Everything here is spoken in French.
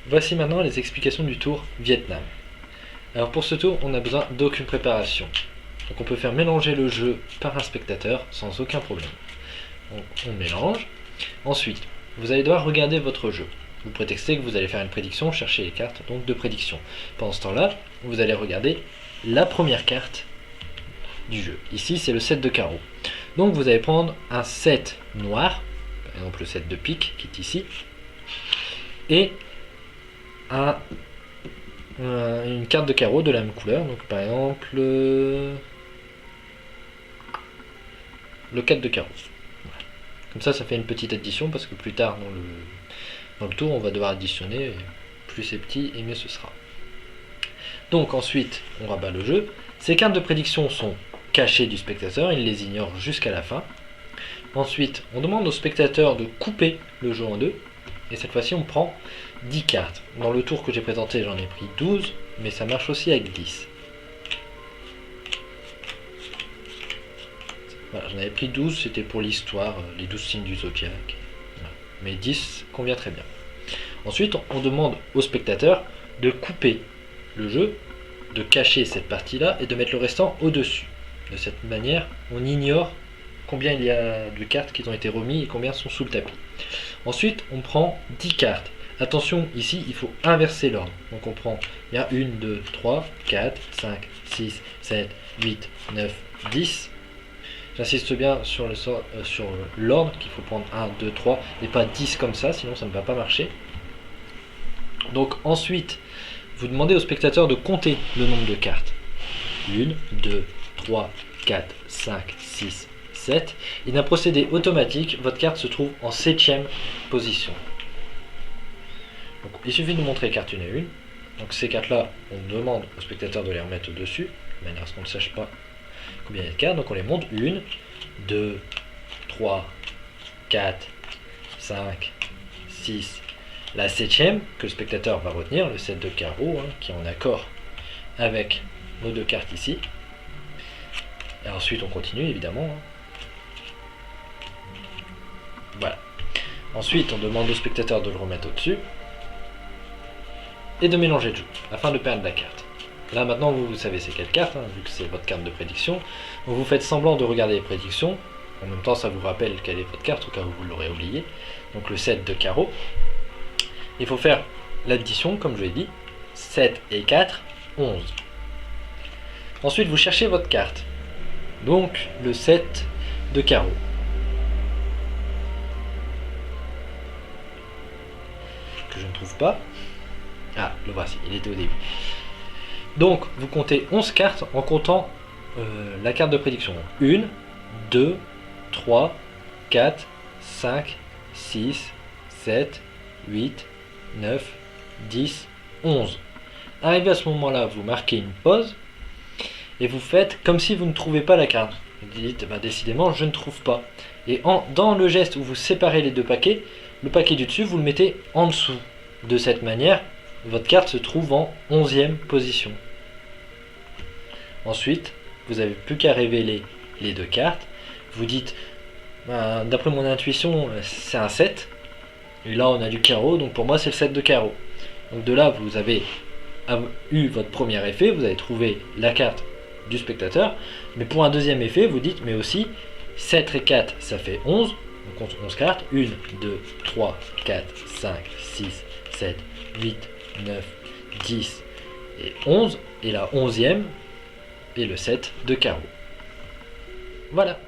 Voici maintenant les explications du tour Vietnam. Alors pour ce tour, on n'a besoin d'aucune préparation. Donc on peut faire mélanger le jeu par un spectateur sans aucun problème. On mélange. Ensuite, vous allez devoir regarder votre jeu. Vous prétextez que vous allez faire une prédiction, chercher les cartes donc de prédiction. Pendant ce temps-là, vous allez regarder la première carte du jeu. Ici, c'est le 7 de carreau. Donc vous allez prendre un 7 noir, par exemple le 7 de pique qui est ici, et une carte de carreau de la même couleur, donc par exemple le 4 de carreau. Voilà. Comme ça fait une petite addition parce que plus tard dans le tour on va devoir additionner, et plus c'est petit et mieux ce sera. Donc ensuite on rabat le jeu. Ces cartes de prédiction sont cachées du spectateur, il les ignore jusqu'à la fin. Ensuite on demande au spectateur de couper le jeu en deux. Et cette fois-ci, on prend 10 cartes. Dans le tour que j'ai présenté, j'en ai pris 12, mais ça marche aussi avec 10. Voilà, j'en avais pris 12, c'était pour l'histoire, les 12 signes du zodiaque. Voilà. Mais 10 convient très bien. Ensuite, on demande au spectateur de couper le jeu, de cacher cette partie-là et de mettre le restant au-dessus. De cette manière, on ignore combien il y a de cartes qui ont été remises et combien sont sous le tapis. Ensuite, on prend 10 cartes. Attention, ici, il faut inverser l'ordre. Donc on prend bien 1, 2, 3, 4, 5, 6, 7, 8, 9, 10. J'insiste bien sur l'ordre, qu'il faut prendre 1, 2, 3, et pas 10 comme ça, sinon ça ne va pas marcher. Donc ensuite, vous demandez au spectateur de compter le nombre de cartes. 1, 2, 3, 4, 5, 6, 7. Et d'un procédé automatique, votre carte se trouve en 7e position. Donc, il suffit de montrer les cartes une à une. Donc ces cartes-là, on demande au spectateur de les remettre au-dessus, de manière à ce qu'on ne sache pas combien il y a de cartes. Donc on les monte 1, 2, 3, 4, 5, 6. La 7e, que le spectateur va retenir, le 7 de carreau, qui est en accord avec nos deux cartes ici. Et ensuite on continue évidemment. Voilà. Ensuite, on demande au spectateur de le remettre au-dessus et de mélanger le jeu afin de perdre la carte. Là maintenant, vous savez c'est quelle carte, vu que c'est votre carte de prédiction. Donc, vous faites semblant de regarder les prédictions. En même temps, ça vous rappelle quelle est votre carte, au cas où vous l'aurez oublié. Donc le 7 de carreau. Il faut faire l'addition, comme je l'ai dit. 7 et 4, 11. Ensuite, vous cherchez votre carte. Donc le 7 de carreau. Que je ne trouve pas. Ah, le voici, il était au début. Donc, vous comptez 11 cartes en comptant la carte de prédiction. 1, 2, 3, 4, 5, 6, 7, 8, 9, 10, 11. Arrivé à ce moment-là, vous marquez une pause et vous faites comme si vous ne trouvez pas la carte. Vous dites, décidément, je ne trouve pas. Et dans le geste où vous séparez les deux paquets, le paquet du dessus, vous le mettez en dessous. De cette manière, votre carte se trouve en 11e position. Ensuite, vous n'avez plus qu'à révéler les deux cartes. Vous dites, d'après mon intuition, c'est un 7. Et là, on a du carreau, donc pour moi, c'est le 7 de carreau. Donc de là, vous avez eu votre premier effet, vous avez trouvé la carte du spectateur. Mais pour un deuxième effet, vous dites, mais aussi, 7 et 4, ça fait 11. On compte 11 cartes. 1, 2, 3, 4, 5, 6, 7, 8, 9, 10 et 11. Et la 11e est le 7 de carreau. Voilà.